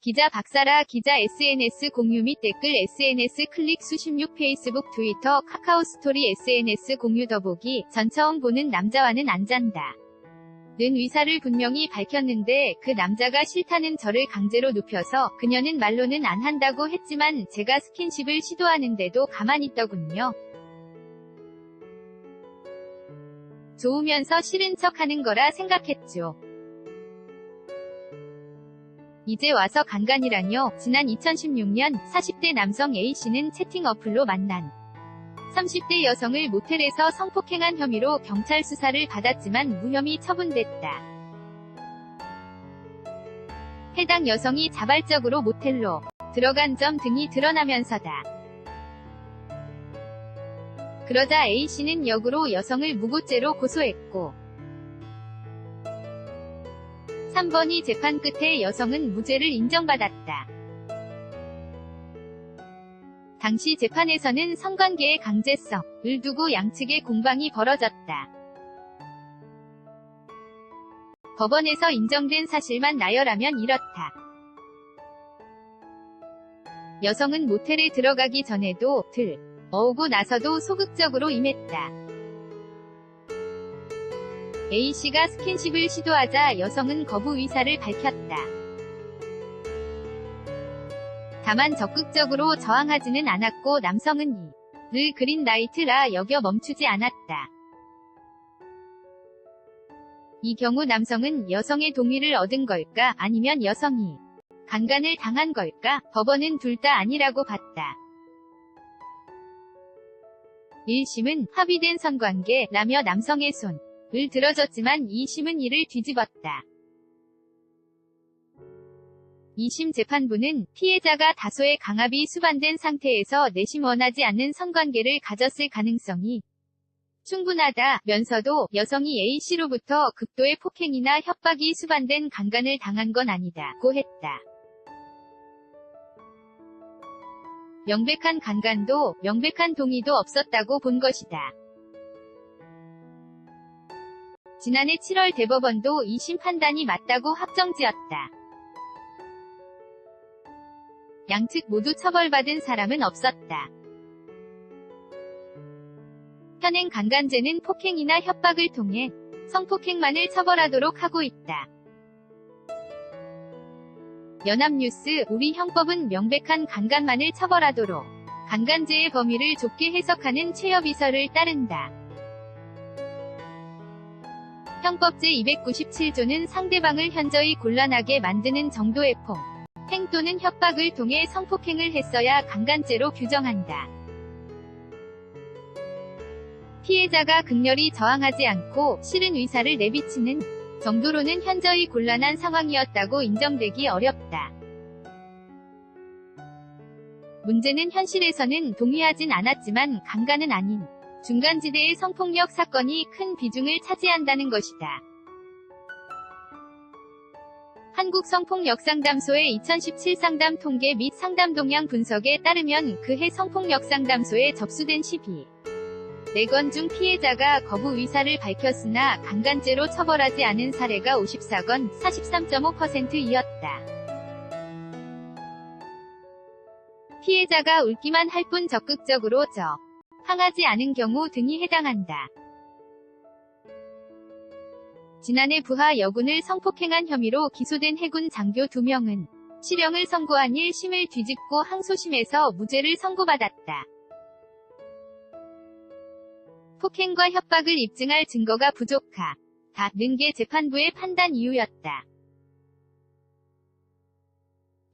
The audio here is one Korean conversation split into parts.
기자 박사라 기자 SNS 공유 및 댓글 SNS 클릭 수 16 페이스북 트위터 카카오 스토리 SNS 공유 더보기 전 처음 보는 남자와는 안 잔다. 는 의사를 분명히 밝혔는데 그 남자가 싫다는 저를 강제로 눕혀서 그녀는 말로는 안 한다고 했지만 제가 스킨십을 시도하는데도 가만히 있더군요. 좋으면서 싫은 척 하는 거라 생각했죠. 이제 와서 강간이라뇨. 지난 2016년 40대 남성 A씨는 채팅 어플로 만난 30대 여성을 모텔에서 성폭행한 혐의로 경찰 수사를 받았지만 무혐의 처분됐다. 해당 여성이 자발적으로 모텔로 들어간 점 등이 드러나면서다. 그러자 A씨는 역으로 여성을 무고죄로 고소했고 3번이 재판 끝에 여성은 무죄를 인정받았다. 당시 재판에서는 성관계의 강제성을 두고 양측의 공방이 벌어졌다. 법원에서 인정된 사실만 나열하면 이렇다. 여성은 모텔에 들어가기 전에도 어오고 나서도 소극적으로 임했다. A씨가 스킨십을 시도하자 여성은 거부 의사를 밝혔다. 다만 적극적으로 저항하지는 않았고 남성은 이를 그린라이트라 여겨 멈추지 않았다. 이 경우 남성은 여성의 동의를 얻은 걸까 아니면 여성이 강간을 당한 걸까? 법원은 둘 다 아니라고 봤다. 1심은 합의된 성관계라며 남성의 손을 들어줬지만 2심은 이를 뒤집었다. 2심 재판부는 피해자가 다소의 강압이 수반된 상태에서 내심 원하지 않는 성관계를 가졌을 가능성이 충분하다면서도 여성이 A씨로부터 극도의 폭행이나 협박이 수반된 강간을 당한 건 아니다고 했다. 명백한 강간도 명백한 동의도 없었다고 본 것이다. 지난해 7월 대법원도 2심 판단이 맞다고 확정지었다. 양측 모두 처벌받은 사람은 없었다. 현행 강간죄는 폭행이나 협박을 통해 성폭행만을 처벌하도록 하고 있다. 연합뉴스 우리 형법은 명백한 강간만을 처벌하도록 강간죄의 범위를 좁게 해석하는 최여비설을 따른다. 형법 제297조는 상대방을 현저히 곤란하게 만드는 정도의 폭행 또는 협박을 통해 성폭행을 했어야 강간죄로 규정한다. 피해자가 극렬히 저항하지 않고 싫은 의사를 내비치는 정도로는 현저히 곤란한 상황이었다고 인정되기 어렵다. 문제는 현실에서는 동의하진 않았지만 강간은 아닌 중간지대의 성폭력 사건이 큰 비중을 차지한다는 것이다. 한국성폭력상담소의 2017 상담 통계 및 상담 동향 분석에 따르면 그해 성폭력상담소에 접수된 4건 중 피해자가 거부 의사를 밝혔으나 강간죄로 처벌하지 않은 사례가 54건, 43.5%이었다. 피해자가 울기만 할 뿐 적극적으로 저항하지 않은 경우 등이 해당한다. 지난해 부하 여군을 성폭행한 혐의로 기소된 해군 장교 2명은 실형을 선고한 1심을 뒤집고 항소심에서 무죄를 선고받았다. 폭행과 협박을 입증할 증거가 부족하다는 게 재판부의 판단 이유였다.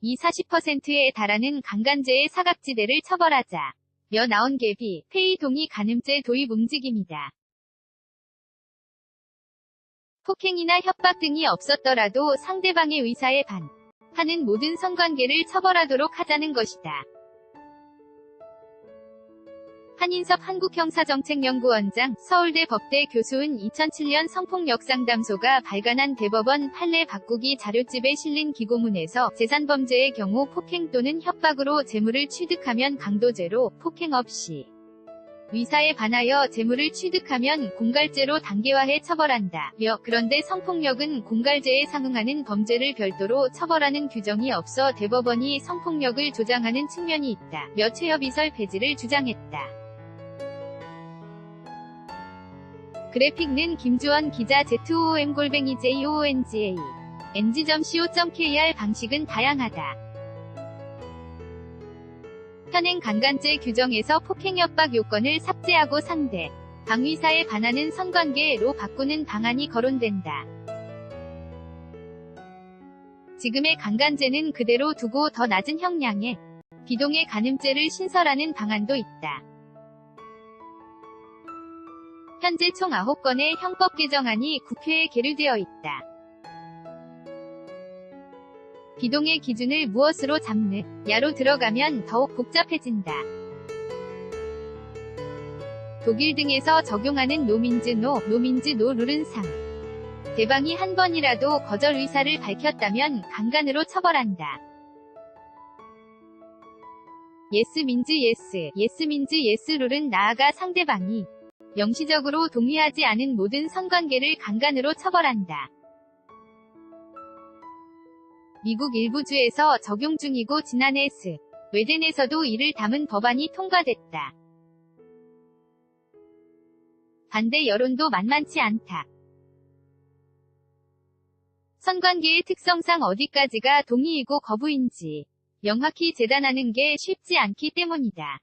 이 40%에 달하는 강간죄의 사각지대를 처벌하자며 나온 개비, 페이 동의 간음죄 도입 움직임이다. 폭행이나 협박 등이 없었더라도 상대방의 의사에 반하는 모든 성관계를 처벌하도록 하자는 것이다. 한인섭 한국형사정책연구원장, 서울대 법대 교수은 2007년 성폭력상담소가 발간한 대법원 판례 바꾸기 자료집에 실린 기고문에서 재산범죄의 경우 폭행 또는 협박으로 재물을 취득하면 강도죄로, 폭행 없이 의사에 반하여 재물을 취득하면 공갈죄로 단계화해 처벌한다. 그런데 성폭력은 공갈죄에 상응하는 범죄를 별도로 처벌하는 규정이 없어 대법원이 성폭력을 조장하는 측면이 있다. 최협의설 폐지를 주장했다. 그래픽는 김주원 기자 ZOOM-JOONGA ng.co.kr 방식은 다양하다. 현행 강간죄 규정에서 폭행협박 요건을 삭제하고 상대, 방위사에 반하는 성관계로 바꾸는 방안이 거론된다. 지금의 강간죄는 그대로 두고 더 낮은 형량의 비동의 간음죄를 신설하는 방안도 있다. 현재 총 9건의 형법 개정안이 국회에 계류되어 있다. 비동의 기준을 무엇으로 잡느냐로 들어가면 더욱 복잡해진다. 독일 등에서 적용하는 노민즈-노 룰은 대방이 한 번이라도 거절 의사를 밝혔다면 강간으로 처벌한다. 예스 룰은 나아가 상대방이 명시적으로 동의하지 않은 모든 성관계를 강간으로 처벌한다. 미국 일부 주에서 적용 중이고 지난해 스웨덴에서도 이를 담은 법안이 통과됐다. 반대 여론도 만만치 않다. 성관계의 특성상 어디까지가 동의이고 거부인지 명확히 재단하는 게 쉽지 않기 때문이다.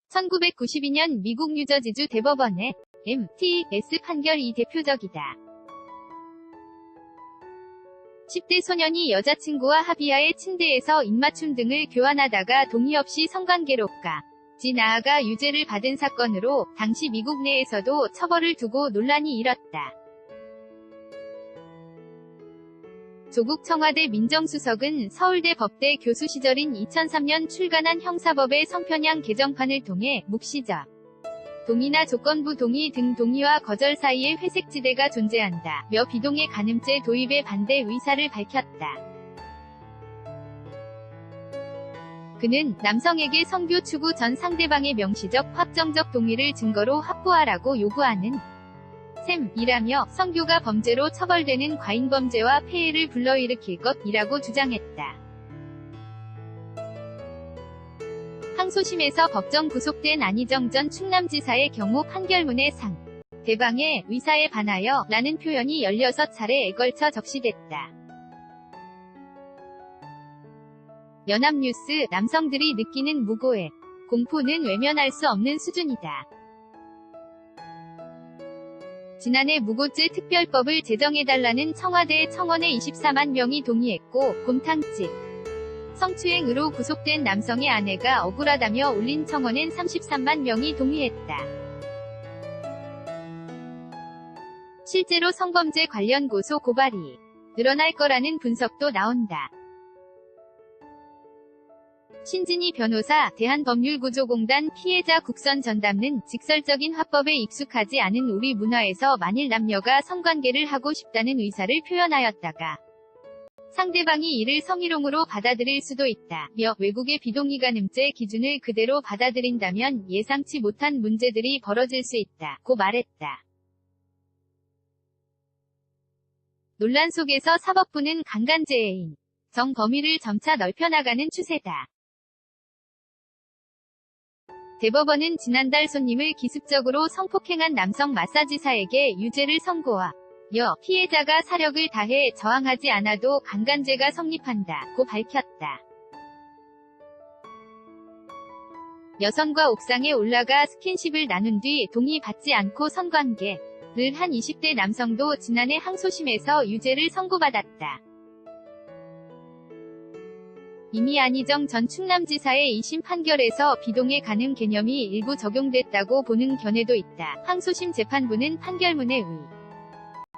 1992년 미국 뉴저지주 대법원의 M.T.S 판결이 대표적이다. 10대 소년이 여자친구와 합의하에 침대에서 입맞춤 등을 교환하다가 동의 없이 성관계로까지 나아가 유죄를 받은 사건으로 당시 미국 내에서도 처벌을 두고 논란이 일었다. 조국 청와대 민정수석은 서울대 법대 교수 시절인 2003년 출간한 형사법의 성편향 개정판을 통해 묵시적 동의나 조건부 동의 등 동의와 거절 사이에 회색지대가 존재한다. 비동의 간음죄 도입에 반대 의사를 밝혔다. 그는 남성에게 성교 추구 전 상대방의 명시적 확정적 동의를 증거로 확보하라고 요구하는 셈이라며 성교가 범죄로 처벌되는 과잉범죄와 폐해를 불러일으킬 것이라고 주장했다. 항소심에서 법정 구속된 안희정 전 충남지사의 경우 판결문에 상대방의 의사에 반하여 라는 표현이 16차례에 걸쳐 적시됐다. 연합뉴스 남성들이 느끼는 무고의 공포는 외면할 수 없는 수준이다. 지난해 무고죄 특별법을 제정해달라는 청와대의 청원에 24만 명이 동의했고 곰탕집 성추행으로 구속된 남성의 아내가 억울하다며 올린 청원엔 33만 명이 동의했다. 실제로 성범죄 관련 고소 고발이 늘어날 거라는 분석도 나온다. 신진희 변호사 대한법률구조공단 피해자 국선 전담은 직설적인 화법에 익숙하지 않은 우리 문화에서 만일 남녀가 성관계를 하고 싶다는 의사를 표현하였다가 상대방이 이를 성희롱으로 받아들일 수도 있다. 외국의 비동의 간음죄 기준을 그대로 받아들인다면 예상치 못한 문제들이 벌어질 수 있다. 고 말했다. 논란 속에서 사법부는 강간죄의 정 범위를 점차 넓혀나가는 추세다. 대법원은 지난달 손님을 기습적으로 성폭행한 남성 마사지사에게 유죄를 선고하며 피해자가 사력을 다해 저항하지 않아도 강간죄가 성립한다. 고 밝혔다. 여성과 옥상에 올라가 스킨십을 나눈 뒤 동의받지 않고 성관계를 한 20대 남성도 지난해 항소심에서 유죄를 선고받았다. 이미 안희정 전 충남지사의 2심 판결에서 비동의 간음 개념이 일부 적용됐다고 보는 견해도 있다. 항소심 재판부는 판결문에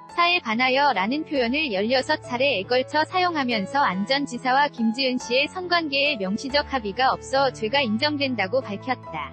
의사에 반하여 라는 표현을 16차례에 걸쳐 사용하면서 안 전 지사와 김지은 씨의 성관계에 명시적 합의가 없어 죄가 인정된다고 밝혔다.